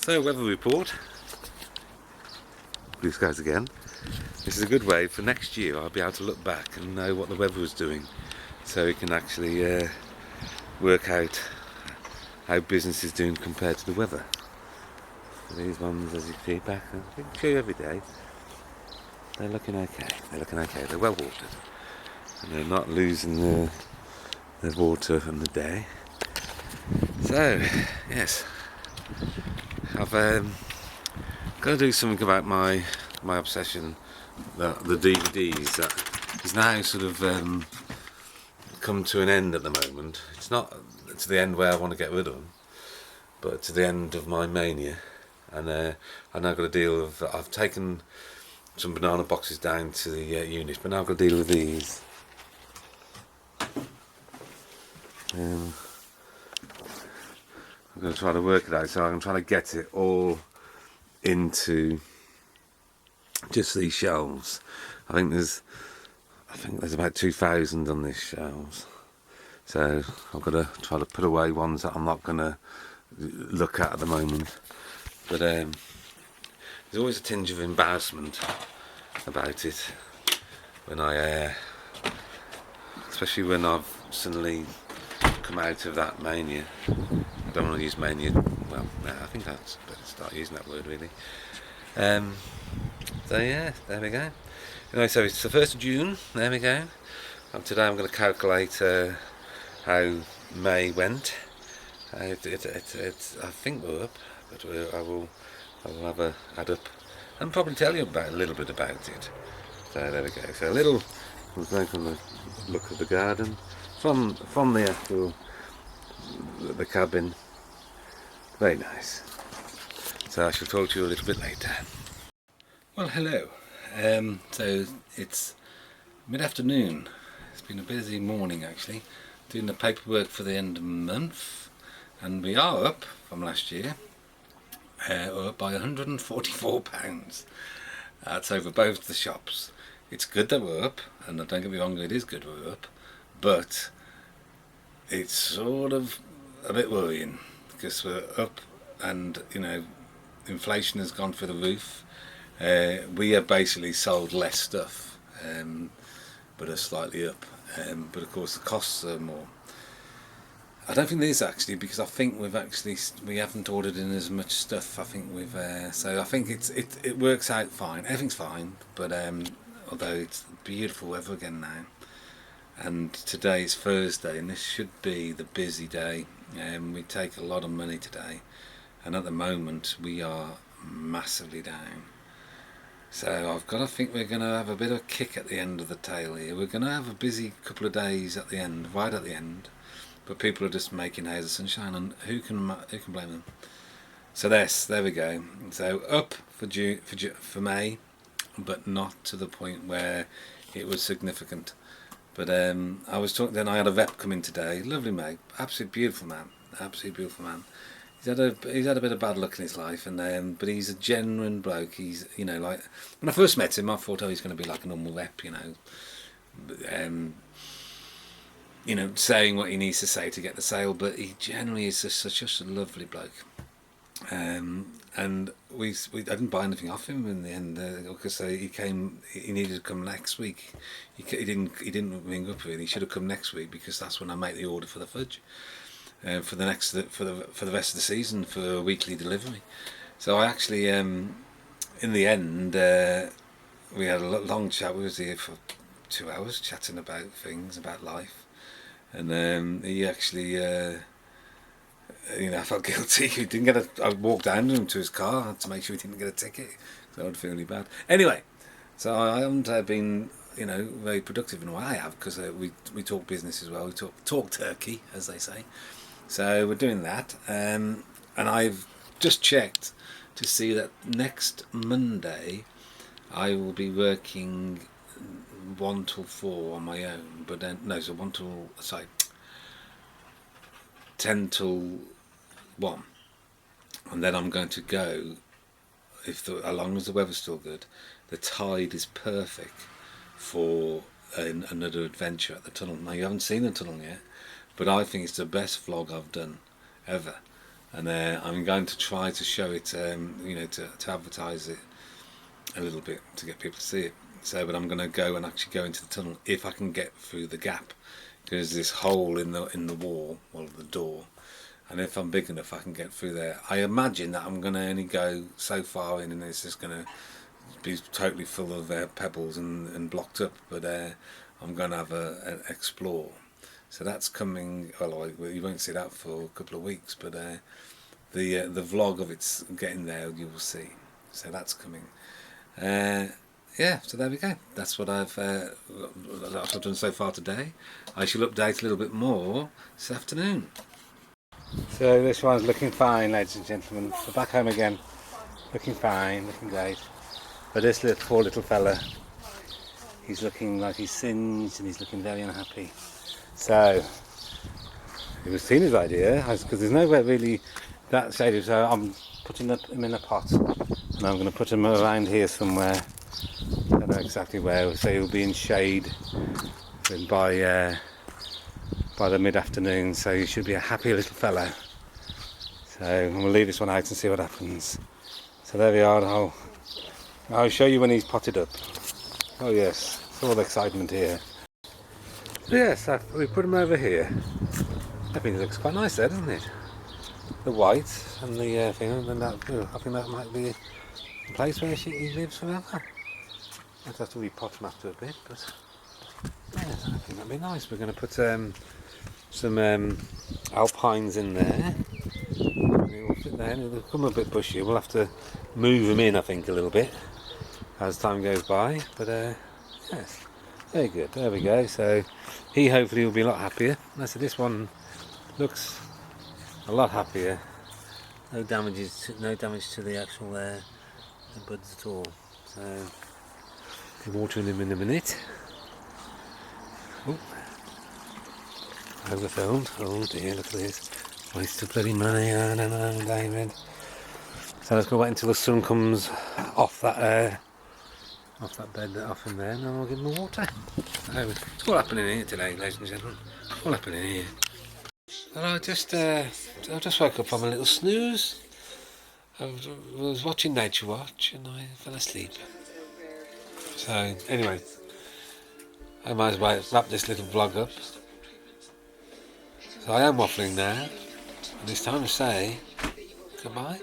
So, weather report. Blue skies again. This is a good way for next year. I'll be able to look back and know what the weather was doing, so we can actually work out how business is doing compared to the weather. So these ones, as you see back, I can show you every day. They're looking okay. They're well watered, and they're not losing the water from the day. So, yes, I've got to do something about my obsession, the DVDs that is now sort of come to an end at the moment. It's not to the end where I want to get rid of them, but to the end of my mania. And I've now got to deal with. I've taken some banana boxes down to the unit, but now I've got to deal with these. I'm going to try to work it out, so I'm trying to get it all into just these shelves. I think there's about 2,000 on these shelves, so I've got to try to put away ones that I'm not going to look at the moment. But there's always a tinge of embarrassment about it when especially when I've suddenly come out of that mania. I don't want to use mania. Well, no, I think that's better start using that word really. So yeah, there we go. Anyway, so it's the 1st of June. There we go. And today I'm going to calculate how May went. I think we're up, but I will have a add up and probably tell you a little bit about it. So there we go. So we're going from the look of the garden, from the actual the cabin. Very nice. So I shall talk to you a little bit later. Well, hello. So it's mid-afternoon. It's been a busy morning actually, doing the paperwork for the end of the month, and we are up from last year. We're up by £144. That's over both the shops. It's good that we're up, and don't get me wrong, it is good we're up, but it's sort of a bit worrying because we're up, and inflation has gone through the roof. We have basically sold less stuff, but are slightly up. But of course the costs are more. I don't think there is actually, because I think we haven't ordered in as much stuff. I think so I think it works out fine. Everything's fine, but although it's beautiful weather again now, and today is Thursday, and this should be the busy day. We take a lot of money today, and at the moment we are massively down. So I've got to think we're going to have a bit of a kick at the end of the tail here. We're going to have a busy couple of days at the end, right at the end. But people are just making hay of the sunshine, and who can blame them? So there we go. So up for May, but not to the point where it was significant. But I was talking. Then I had a rep come in today. Lovely mate, absolutely beautiful man. He's had a bit of bad luck in his life, and but he's a genuine bloke. He's like when I first met him, I thought he's going to be like a normal rep, saying what he needs to say to get the sale, but he generally is just a lovely bloke. And I didn't buy anything off him in the end because he needed to come next week. He didn't ring up really. He should have come next week because that's when I make the order for the fudge for the rest of the season for a weekly delivery. So I actually in the end we had a long chat. We was here for 2 hours chatting about things, about life. And he actually, I felt guilty. He didn't get I walked down to him to his car to make sure he didn't get a ticket, so I'd feel really bad. Anyway, so I haven't been, very productive in a way. I have, because we talk business as well. We talk turkey, as they say. So we're doing that, and I've just checked to see that next Monday I will be working 1 till 4 on my own, but then 10 till 1, and then I'm going to go, as long as the weather's still good. The tide is perfect for another adventure at the tunnel. Now you haven't seen the tunnel yet, but I think it's the best vlog I've done ever. and I'm going to try to show it, you know, to advertise it a little bit to get people to see it. So, but I'm going to go and actually go into the tunnel if I can get through the gap. There's this hole in the wall, well, the door, and if I'm big enough, I can get through there. I imagine that I'm going to only go so far in, and it's just going to be totally full of pebbles and blocked up. But I'm going to have an explore. So that's coming. Well, you won't see that for a couple of weeks, but the vlog of it's getting there, you will see. So that's coming. Yeah, so there we go. That's what I've done so far today. I shall update a little bit more this afternoon. So this one's looking fine, ladies and gentlemen. We're back home again. Looking fine, looking great. But this poor little fella, he's looking like he's singed and he's looking very unhappy. So it was Tina's idea, because there's nowhere really that shady. So I'm putting him in a pot, and I'm going to put him around here somewhere. I don't know exactly where. So he'll be in shade by the mid-afternoon. So he should be a happy little fellow. So we'll leave this one out and see what happens. So there we are. I'll show you when he's potted up. Oh yes, it's all excitement here. Yes, we put him over here. I think it looks quite nice there, doesn't it? The white and the thing, and that, I think that might be the place where he lives forever. I'd have to repot him after a bit, but yes, I think that'd be nice. We're going to put some alpines in there. It will fit there, and it'll become a bit bushy. We'll have to move him in, I think, a little bit as time goes by. But yes, very good. There we go. So he hopefully will be a lot happier. And I said this one looks a lot happier. No damage to the actual the buds at all. So I'll be watering him in a minute. Oh, overfilmed. Oh dear, look at this. Waste of bloody money. I don't know, David. So let's go wait until the sun comes off that bed off in there, and then I'll give them the water. So it's all happening here today, ladies and gentlemen. All happening here. And I just woke up from a little snooze. I was watching Nature Watch and I fell asleep. So anyway, I might as well wrap this little vlog up. So I am waffling now, and it's time to say goodbye.